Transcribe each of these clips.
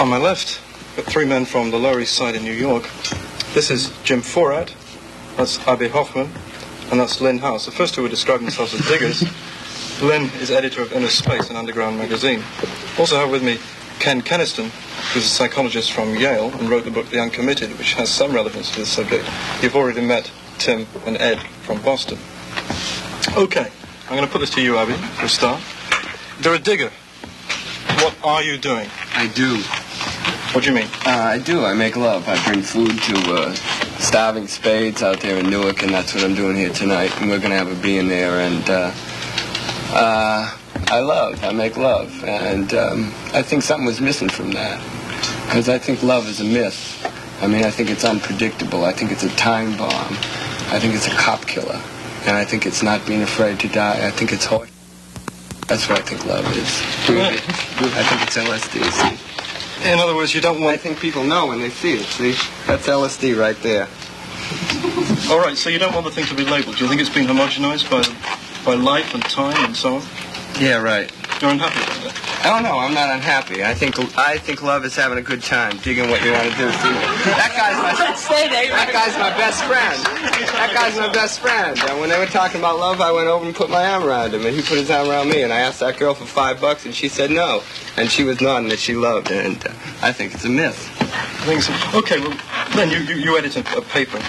On my left, got three men from the Lower East Side in New York. This is Jim Forad, that's Abby Hoffman, and that's Lynn House. The first two would describe themselves as diggers. Lynn is editor of Inner Space, an underground magazine. Also have with me Ken Keniston, who's a psychologist from Yale and wrote the book The Uncommitted, which has some relevance to this subject. You've already met Tim and Ed from Boston. Okay, I'm going to put this to you, Abby, for a start. You're a digger. What are you doing? I do. What do you mean? I do. I make love. I bring food to starving spades out there in Newark, and that's what I'm doing here tonight. And we're going to have a beer in there, and I make love. And I think something was missing from that. Because I think love is a myth. I mean, I think it's unpredictable. I think it's a time bomb. I think it's a cop killer. And I think it's not being afraid to die. I think it's horse. That's what I think love is. I think it's LSD, see? In other words, you don't want... I think people know when they see it, see? That's LSD right there. All right, so you don't want the thing to be labelled. Do you think it's been homogenized by life and time and so on? Yeah, right. You're unhappy about that? I don't know. I'm not unhappy. I think love is having a good time, digging what you want to do. See, that guy's my best friend. That guy's my best friend. And when they were talking about love, I went over and put my arm around him, and he put his arm around me. And I asked that girl for $5, and she said no. And she was nodding that she loved, and I think it's a myth. I think so. Okay, well, then you edit a paper.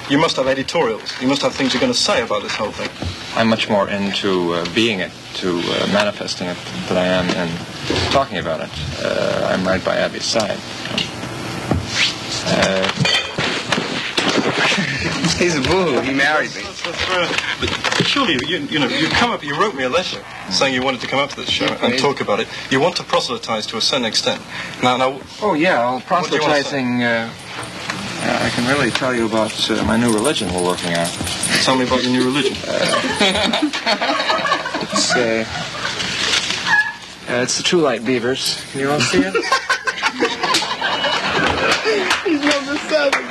You must have editorials. You must have things you're going to say about this whole thing. I'm much more into being it, to manifesting it, than I am in talking about it. I'm right by Abby's side. He's a boo-hoo. He married me. But surely, you wrote me a letter saying you wanted to come up to this show and talk about it. You want to proselytize to a certain extent. Now. Oh yeah, well, proselytizing. I can really tell you about my new religion we're working on. Tell me about your new religion. It's the True Light Beavers. Can you all see it? He's number 7.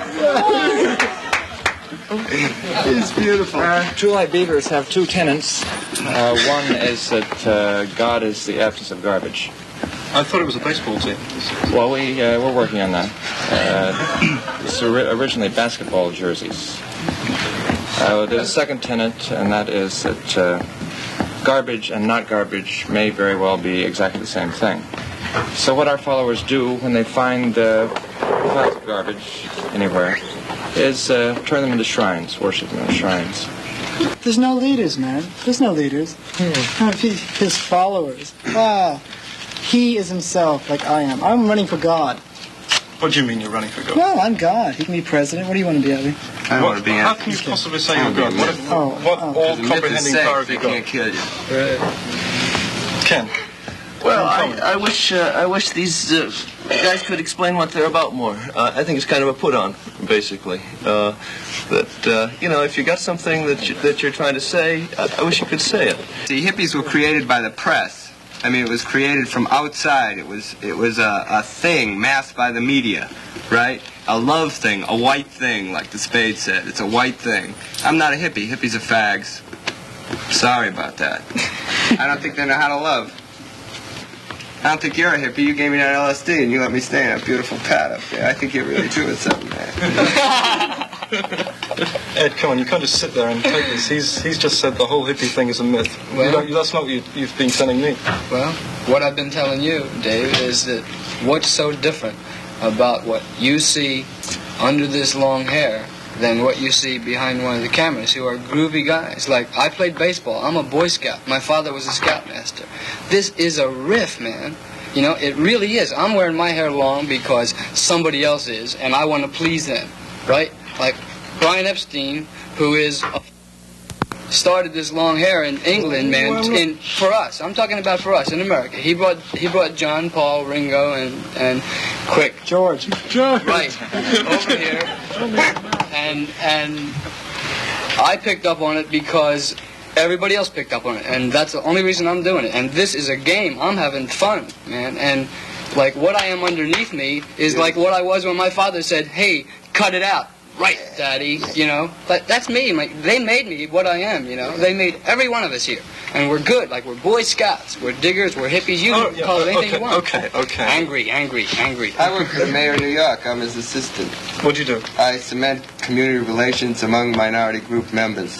He's beautiful. True Light Beavers have two tenets. One is that God is the absence of garbage. I thought it was a baseball team. Well, we're working on that. It's originally basketball jerseys. There's a second tenet, and that is that garbage and not garbage may very well be exactly the same thing. So what our followers do when they find piles of garbage anywhere is turn them into shrines, worship them in shrines. There's no leaders, man. There's no leaders. His followers. Wow. He is himself, like I am. I'm running for God. What do you mean you're running for God? Well, I'm God. He can be president. What do you want to be, Abby? I don't want to be. How can you possibly say you're God? What all-comprehending power have you got? Can't kill you. Ken. Well, I wish these guys could explain what they're about more. I think it's kind of a put-on, basically. If you got something that you're trying to say, I wish you could say it. See, hippies were created by the press. I mean, it was created from outside. It was a thing masked by the media, right? A love thing, a white thing, like the Spade said. It's a white thing. I'm not a hippie. Hippies are fags. Sorry about that. I don't think they know how to love. I don't think you're a hippie. You gave me that LSD and you let me stay in a beautiful pad up there. I think you're really doing something, man. Ed, come on, you can't just sit there and take this. He's just said the whole hippie thing is a myth. Well, that's not what you've been telling me. Well, what I've been telling you, Dave, is that what's so different about what you see under this long hair than what you see behind one of the cameras, who are groovy guys. Like, I played baseball. I'm a Boy Scout. My father was a scoutmaster. This is a riff, man. You know, it really is. I'm wearing my hair long because somebody else is, and I want to please them, right? Like Brian Epstein, who started this long hair in England, man, for us. I'm talking about for us in America. He brought John, Paul, Ringo, and George. Right, over here. And I picked up on it because everybody else picked up on it, and that's the only reason I'm doing it. And this is a game. I'm having fun, man. And like what I am underneath me is like what I was when my father said, "Hey, cut it out." right, Daddy, you know. But that's me. They made me what I am, you know. They made every one of us here. And we're good. Like, we're Boy Scouts. We're diggers. We're hippies. You can call it anything you want. Okay. Angry. I work for the mayor of New York. I'm his assistant. What'd you do? I cement community relations among minority group members.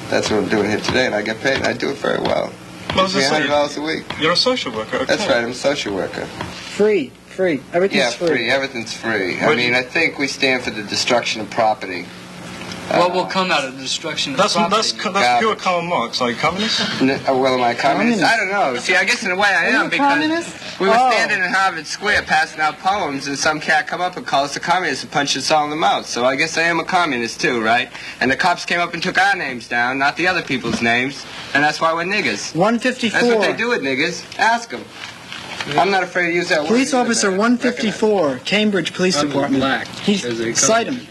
That's what I'm doing here today, and I get paid, and I do it very well. Well, as I say, $300 a week. You're a social worker, okay. That's right, I'm a social worker. Free. Everything's free. Everything's free. I mean, I think we stand for the destruction of property. What will come out of the destruction of property? That's pure Karl Marx. Are you communist? Well, am I a communist? I don't know. See, I guess in a way I am, because we were standing in Harvard Square passing out poems, and some cat come up and called us a communist and punched us all in the mouth. So I guess I am a communist too, right? And the cops came up and took our names down, not the other people's names, and that's why we're niggers. 154. That's what they do with niggers. Ask them. I'm not afraid to use that word. Police officer 154, Cambridge Police Department. Black. Cite him.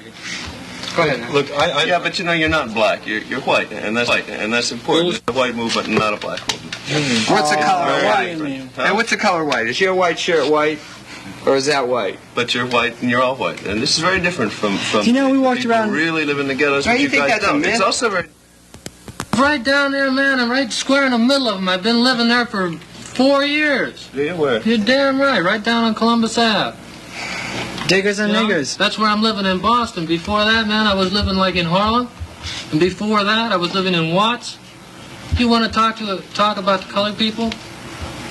Go ahead now. Look, Yeah, but you know, you're not black. You're white, and that's important. It's a white movement, and not a black movement. What's the color of what white? do you mean? Hey, what's the color white? Is your white shirt white, or is that white? But you're white, and you're all white, and this is very different from. Do you know we walked people around? who really live in the ghettos. Don't which you think guys that's a don't. myth? It's also very. Right down there, man. I'm right square in the middle of them. I've been living there for 4 years. Yeah, where? You're damn right. Right down on Columbus Ave. Diggers and You know, niggers. that's where I'm living in Boston. Before that, man, I was living like in Harlem. And before that, I was living in Watts. You want to talk about the colored people?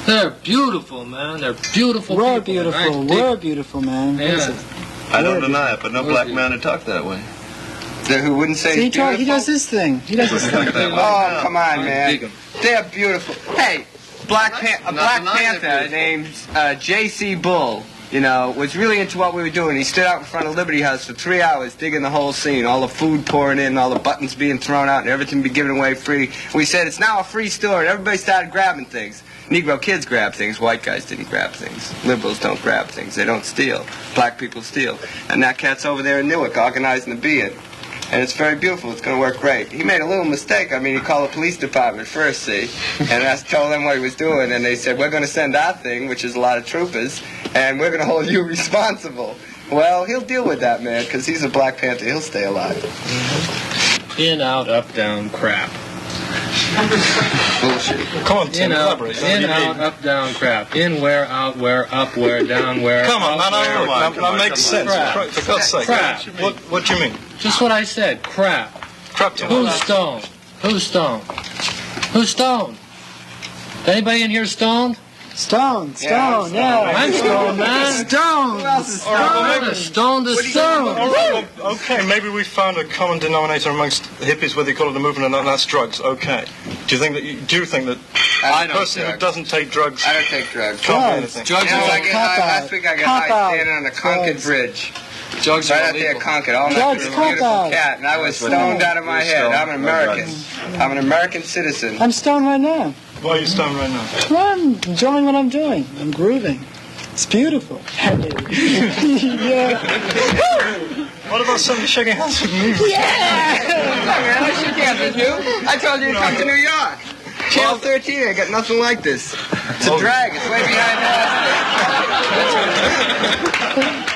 They're beautiful, man. They're beautiful We're people. beautiful. Right? We're beautiful, man. Yeah. Listen. I don't deny it, but no black man would talk that way. Who wouldn't say See, it's beautiful? he does his thing. Oh, come on, man. They're beautiful. Hey, a Black Panther named J.C. Bull, you know, was really into what we were doing. He stood out in front of Liberty House for 3 hours digging the whole scene, all the food pouring in, all the buttons being thrown out, and everything be given away free. We said, it's now a free store, and everybody started grabbing things. Negro kids grab things. White guys didn't grab things. Liberals don't grab things. They don't steal. Black people steal. And that cat's over there in Newark organizing the beard. And it's very beautiful. It's going to work great. He made a little mistake. I mean, he called the police department first, see? And I told them what he was doing, and they said, we're going to send our thing, which is a lot of troopers, and we're going to hold you responsible. Well, he'll deal with that, man, because he's a Black Panther. He'll stay alive. In, out, up, down, crap. Bullshit. Come on, Tim, In, out, elaborate. in, out, up, down, crap. In, where, out, where, up, where, down, where. Come on, up, where. that makes sense. Crap. For God's sake. Crap. What do you mean? Just what I said, crap. Crap to Who's stoned? Who's stoned? Who's stoned? Anybody in here stoned? Stone, yeah. I'm stoned, man. Stone. Who else is I'm stoned as stone. All right, well, okay, maybe we found a common denominator amongst hippies, whether you call it a movement or not, and that's drugs. Okay. Do you think that I a don't person who drugs. doesn't take drugs I don't take drugs. can't be Drugs. anything? Drugs You know, are I get Cop high, out. last week I got Cop high out. standing on the Concord Drugs. Bridge. drugs Right are out there, illegal. Concord, all night Drugs, with a cop beautiful out. cat, and I was stoned out of my head. I'm an American. I'm an American citizen. I'm stoned right now. Why are you stoned right now? I'm enjoying what I'm doing. I'm grooving. It's beautiful. Yeah. What about somebody shaking hands with me? Hey, man, I shook hands with you. I told you to come to New York. Channel 13, I got nothing like this. It's a drag. It's way behind us.